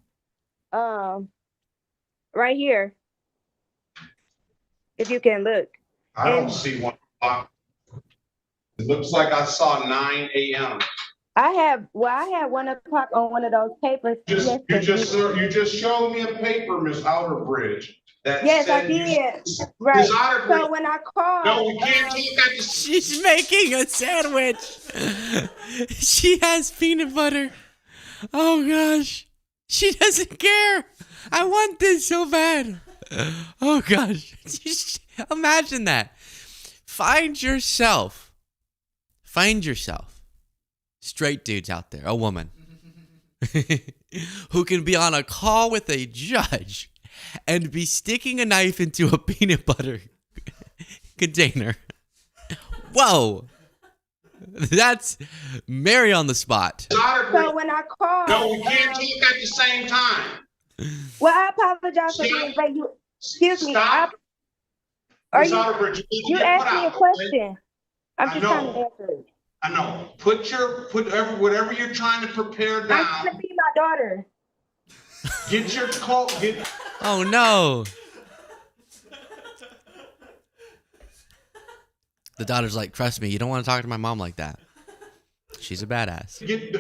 right here, if you can look. I don't see 1 o'clock. It looks like I saw 9 a.m. I had 1 o'clock on one of those papers. You just showed me a paper, Miss Outerbridge. Yes, I did. Right. So when I called, no, we can't look at the. She's making a sandwich. She has peanut butter. Oh gosh, she doesn't care. I want this so bad. Oh gosh, imagine that. Find yourself straight dudes out there, a woman who can be on a call with a judge and be sticking a knife into a peanut butter container. Whoa. That's Mary on the spot. So when I called... No, we can't talk at the same time. Well, I apologize for being late. Excuse me. Stop. You asked me a question. I'm just trying to answer it. I know. Put whatever you're trying to prepare down. I'm trying to be my daughter. Get your coat. Oh no. The daughter's like, trust me, you don't want to talk to my mom like that. She's a badass. You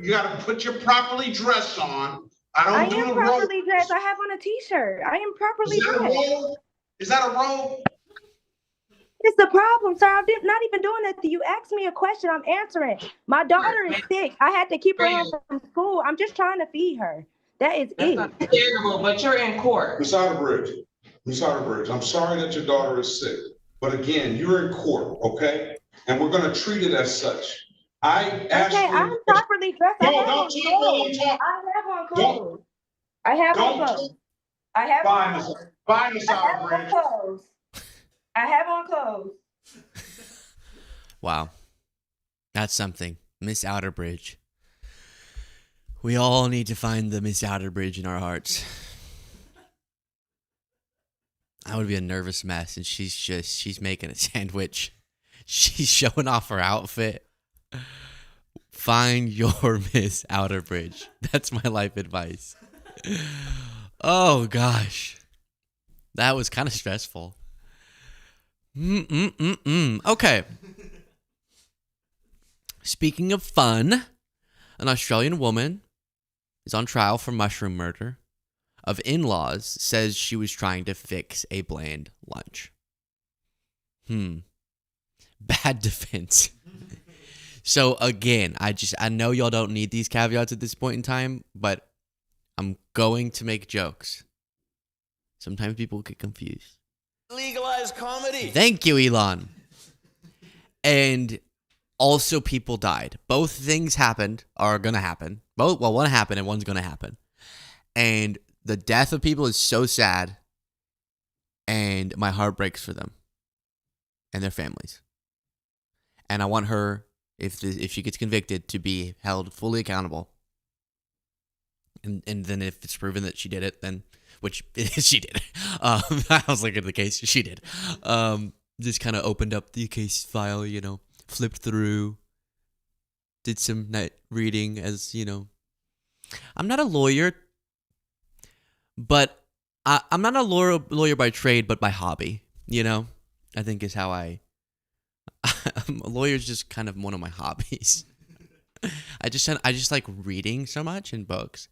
gotta put your properly dressed on. I am properly dressed. I have on a t-shirt. I am properly dressed. Is that a robe? It's the problem, sir. I'm not even doing that. You asked me a question. I'm answering. My daughter is sick. I had to keep her home from school. I'm just trying to feed her. That is it. Understandable, but you're in court. Ms. Outerbridge, I'm sorry that your daughter is sick. But again, you're in court, okay? And we're going to treat it as such. I'm properly dressed. No, don't talk. I have on clothes. I have on clothes. I have on clothes. Fine, Ms. Outerbridge. I have on clothes. Wow. That's something. Miss Outerbridge. We all need to find the Miss Outerbridge in our hearts. I would be a nervous mess, and she's making a sandwich. She's showing off her outfit. Find your Miss Outerbridge. That's my life advice. Oh, gosh. That was kind of stressful. Okay. Speaking of fun, an Australian woman is on trial for mushroom murder of in-laws, says she was trying to fix a bland lunch. Bad defense. So again, I know y'all don't need these caveats at this point in time, but I'm going to make jokes. Sometimes people get confused. Legalize comedy. Thank you, Elon. And also people died. Both things happened, are going to happen. One happened and one's going to happen. And the death of people is so sad, and my heart breaks for them and their families. And I want her, if she gets convicted, to be held fully accountable. And then if it's proven that she did it, then, which she did. I was looking at the case. She did. Just kind of opened up the case file, flipped through, did some night reading as, I'm not a lawyer, but I'm not a lawyer by trade, but by hobby, I think is how a lawyer's just kind of one of my hobbies. I just like reading so much in books.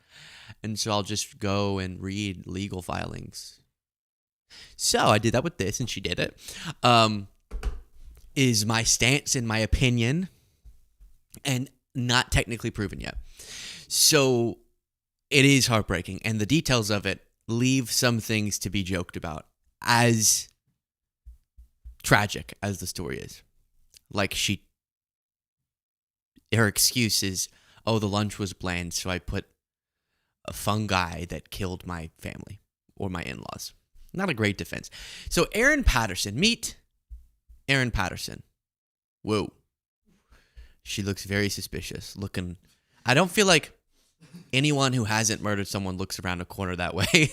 And so I'll just go and read legal filings. So I did that with this, and she did it. Is my stance and my opinion, and not technically proven yet. So it is heartbreaking, and the details of it leave some things to be joked about, as tragic as the story is. Like her excuse is, oh, the lunch was bland, so I put a fungi that killed my family or my in-laws. Not a great defense. So Erin Patterson, meet Erin Patterson. Whoa. She looks very suspicious. I don't feel like anyone who hasn't murdered someone looks around a corner that way.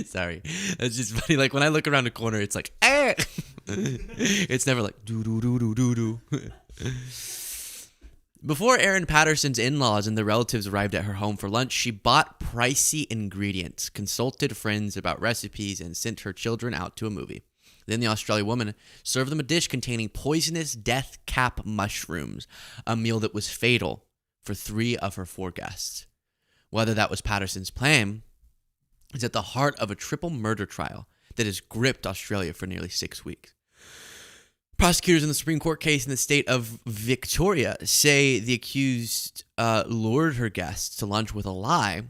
Sorry. That's just funny. Like when I look around a corner, it's like, eh. It's never like, do. Before Erin Patterson's in-laws and the relatives arrived at her home for lunch, she bought pricey ingredients, consulted friends about recipes, and sent her children out to a movie. Then the Australian woman served them a dish containing poisonous death cap mushrooms, a meal that was fatal for 3 of her 4 guests. Whether that was Patterson's plan is at the heart of a triple murder trial that has gripped Australia for nearly 6 weeks. Prosecutors in the Supreme Court case in the state of Victoria say the accused lured her guests to lunch with a lie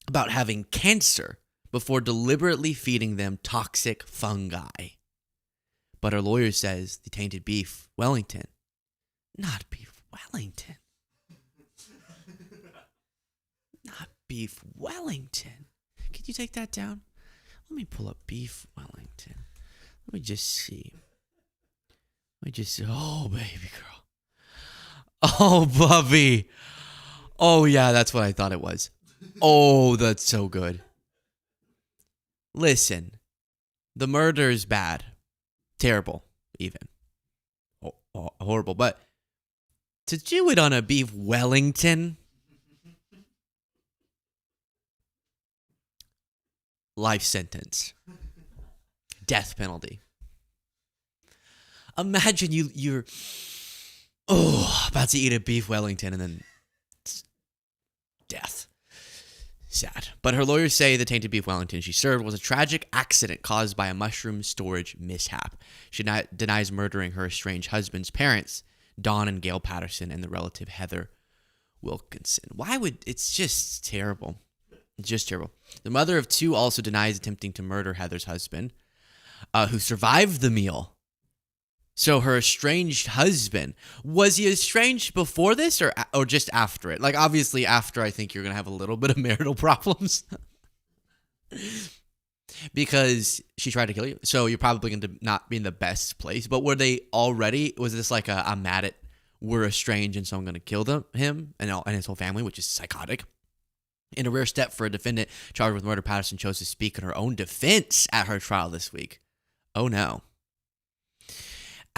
about having cancer before deliberately feeding them toxic fungi. But her lawyer says the tainted beef Wellington, not beef Wellington. Not beef Wellington. Can you take that down? Let me pull up beef Wellington. Let me just see. Oh, baby girl. Oh, Bubby. Oh, yeah, that's what I thought it was. Oh, that's so good. Listen, the murder is bad. Terrible, even. Horrible. But to do it on a beef Wellington, life sentence. Death penalty. Imagine you're about to eat a beef Wellington and then death. Sad. But her lawyers say the tainted beef Wellington she served was a tragic accident caused by a mushroom storage mishap. She denies murdering her estranged husband's parents, Dawn and Gail Patterson, and the relative Heather Wilkinson. It's just terrible. It's just terrible. The mother of two also denies attempting to murder Heather's husband, who survived the meal. So her estranged husband, was he estranged before this or just after it? Like, obviously after, I think you're going to have a little bit of marital problems. Because she tried to kill you. So you're probably going to not be in the best place. But were they already, was this like I'm mad at, we're estranged and so I'm going to kill him and his whole family, which is psychotic. In a rare step for a defendant charged with murder, Patterson chose to speak in her own defense at her trial this week. Oh no.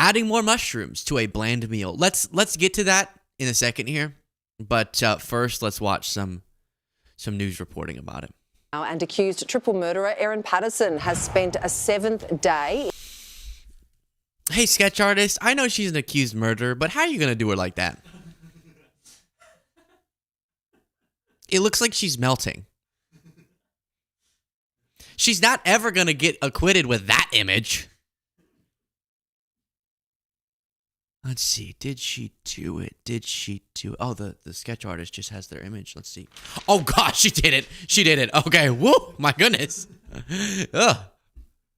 Adding more mushrooms to a bland meal. Let's get to that in a second here. But first, let's watch some news reporting about it. And accused triple murderer Erin Patterson has spent a 7th day. Hey, sketch artist, I know she's an accused murderer, but how are you going to do her like that? It looks like she's melting. She's not ever going to get acquitted with that image. Let's see. Did she do it? Oh, the sketch artist just has their image. Let's see. Oh, gosh, she did it. She did it. Okay. Woo. My goodness. Ugh.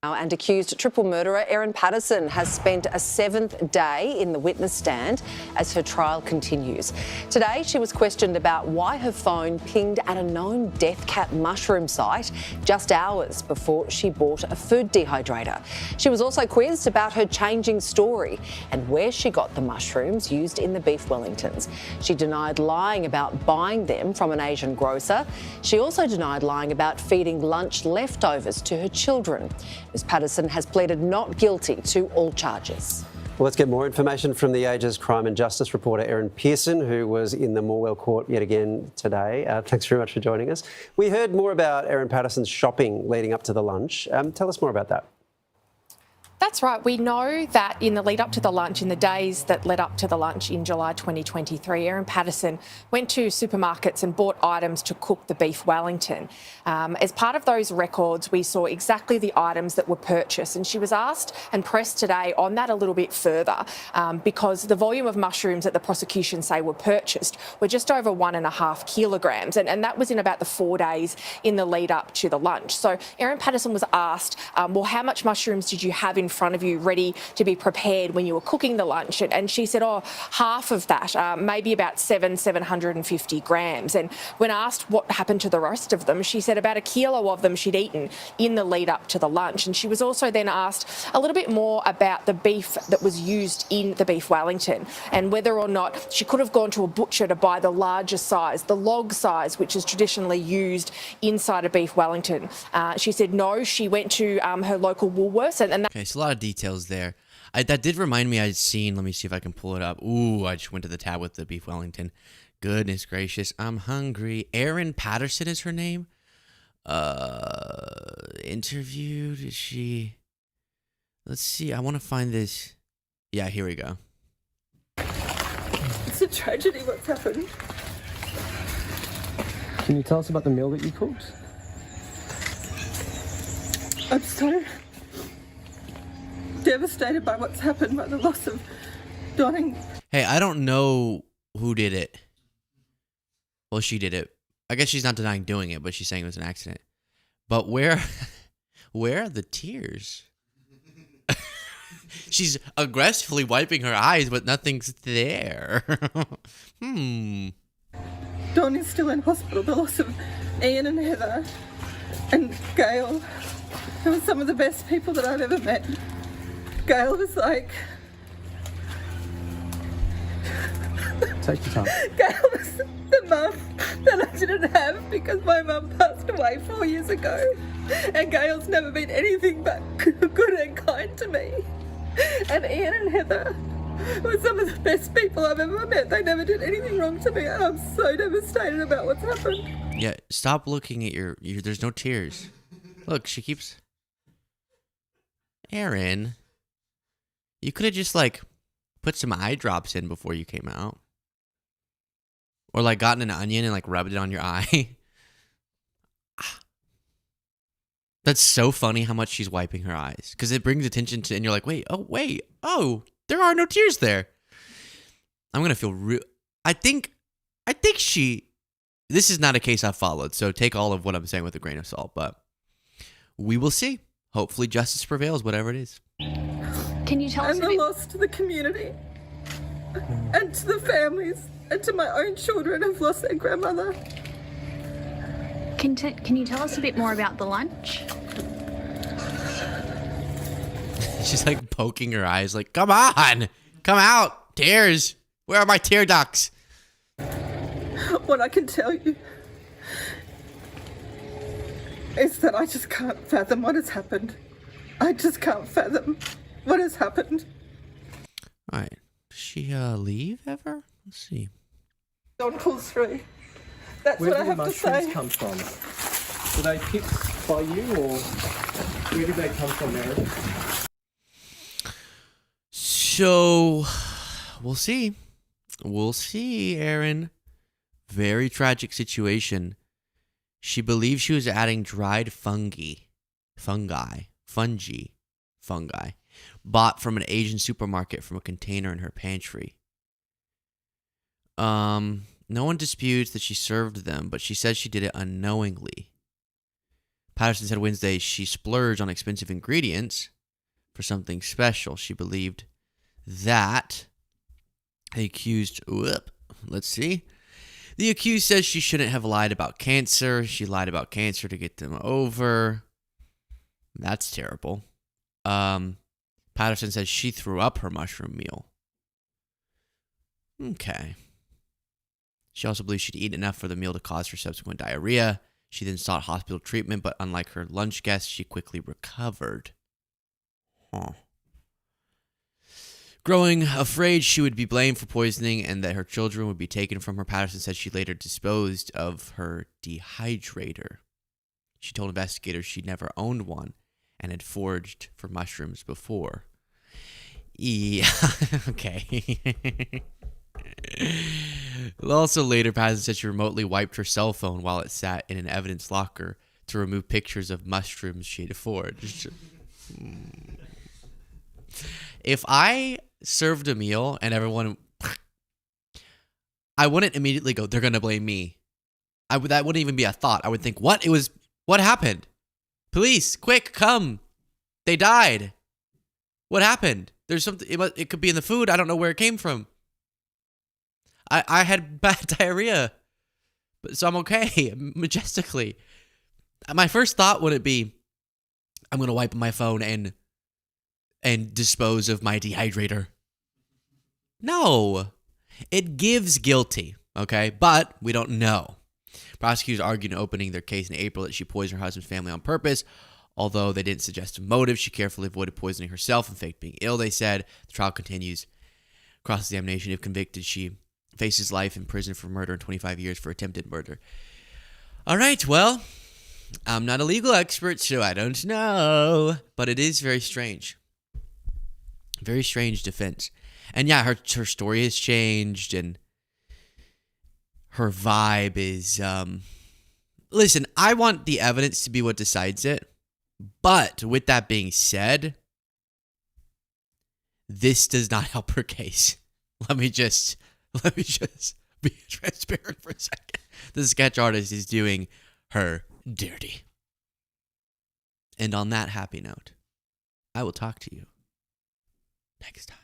And accused triple murderer Erin Patterson has spent a 7th day in the witness stand as her trial continues. Today, she was questioned about why her phone pinged at a known death cap mushroom site just hours before she bought a food dehydrator. She was also quizzed about her changing story and where she got the mushrooms used in the beef Wellingtons. She denied lying about buying them from an Asian grocer. She also denied lying about feeding lunch leftovers to her children. Ms. Patterson has pleaded not guilty to all charges. Well, let's get more information from The Age's crime and justice reporter Erin Pearson, who was in the Morwell court yet again today. Thanks very much for joining us. We heard more about Erin Patterson's shopping leading up to the lunch. Tell us more about that. That's right. We know that in the lead up to the lunch, in the days that led up to the lunch in July 2023, Erin Patterson went to supermarkets and bought items to cook the beef Wellington. As part of those records, we saw exactly the items that were purchased, and she was asked and pressed today on that a little bit further because the volume of mushrooms that the prosecution say were purchased were just over 1.5 kilograms, and that was in about the 4 days in the lead up to the lunch. So Erin Patterson was asked, well, how much mushrooms did you have in front of you ready to be prepared when you were cooking the lunch? And she said, oh, half of that, maybe about 750 grams. And when asked what happened to the rest of them, she said about 1 kilo of them she'd eaten in the lead up to the lunch. And she was also then asked a little bit more about the beef that was used in the beef Wellington and whether or not she could have gone to a butcher to buy the larger size, the log size, which is traditionally used inside a beef Wellington. She said no, she went to her local Woolworths and that. Okay, so a lot of details there. That did remind me I'd seen, let me see if I can pull it up. Ooh, I just went to the tab with the beef Wellington. Goodness gracious, I'm hungry. Erin Patterson is her name. Interviewed, is she? Let's see, I want to find this. Yeah, here we go. It's a tragedy what's happened. Can you tell us about the meal that you cooked? I'm so devastated by what's happened, by the loss of Donning. Hey, I don't know who did it. Well, she did it. I guess she's not denying doing it, but she's saying it was an accident. But where are the tears? She's aggressively wiping her eyes, but nothing's there. Don is still in hospital. The loss of Ian and Heather and Gail, who were some of the best people that I've ever met. Gail was like... Take your time. Gail was the mum that I didn't have because my mum passed away 4 years ago. And Gail's never been anything but good and kind to me. And Ian and Heather were some of the best people I've ever met. They never did anything wrong to me, and I'm so devastated about what's happened. Yeah, stop looking at your there's no tears. Look, she keeps... Erin, You could have just like put some eye drops in before you came out. Or like gotten an onion and like rubbed it on your eye. That's so funny how much she's wiping her eyes. Because it brings attention to, and you're like, wait, there are no tears there. I'm going to feel real. I think this is not a case I've followed, so take all of what I'm saying with a grain of salt, but we will see. Hopefully justice prevails, whatever it is. Can you tell us a bit? And the loss to the community, and to the families, and to my own children who've lost their grandmother. Can you tell us a bit more about the lunch? She's like poking her eyes like, come on, come out, tears. Where are my tear ducts? What I can tell you is that I just can't fathom what has happened. I just can't fathom what has happened. All right. Does she leave ever? Let's see. Don pulls through. That's Where what I do the have to say. mushrooms come from? Were they picked by you, or where did they come from, Aaron? So, we'll see. We'll see, Aaron. Very tragic situation. She believes she was adding dried fungi, bought from an Asian supermarket from a container in her pantry. No one disputes that she served them, but she says she did it unknowingly. Patterson said Wednesday she splurged on expensive ingredients for something special. She believed that the accused, let's see. The accused says she shouldn't have lied about cancer. She lied about cancer to get them over. That's terrible. Patterson says she threw up her mushroom meal. Okay. She also believes she'd eaten enough for the meal to cause her subsequent diarrhea. She then sought hospital treatment, but unlike her lunch guest, she quickly recovered. Growing afraid she would be blamed for poisoning and that her children would be taken from her, Patterson said she later disposed of her dehydrator. She told investigators she'd never owned one and had foraged for mushrooms before. Yeah, okay. Also later, Patterson said she remotely wiped her cell phone while it sat in an evidence locker to remove pictures of mushrooms she had foraged. If I served a meal and everyone, I wouldn't immediately go, they're going to blame me. That wouldn't even be a thought. I would think, what happened? Police, quick, come. They died. What happened? There's something, it could be in the food. I don't know where it came from. I had bad diarrhea, so I'm okay, majestically. My first thought wouldn't be, I'm going to wipe my phone and dispose of my dehydrator. No. It gives guilty, okay? But we don't know. Prosecutors argued in opening their case in April that she poisoned her husband's family on purpose. Although they didn't suggest a motive, she carefully avoided poisoning herself and faked being ill, they said. The trial continues. Cross-examination. If convicted, she faces life in prison for murder and 25 years for attempted murder. All right, well, I'm not a legal expert, so I don't know. But it is very strange. Very strange defense. And yeah, her story has changed, and her vibe is... Listen, I want the evidence to be what decides it. But with that being said, this does not help her case. Let me just be transparent for a second. The sketch artist is doing her dirty. And on that happy note, I will talk to you next time.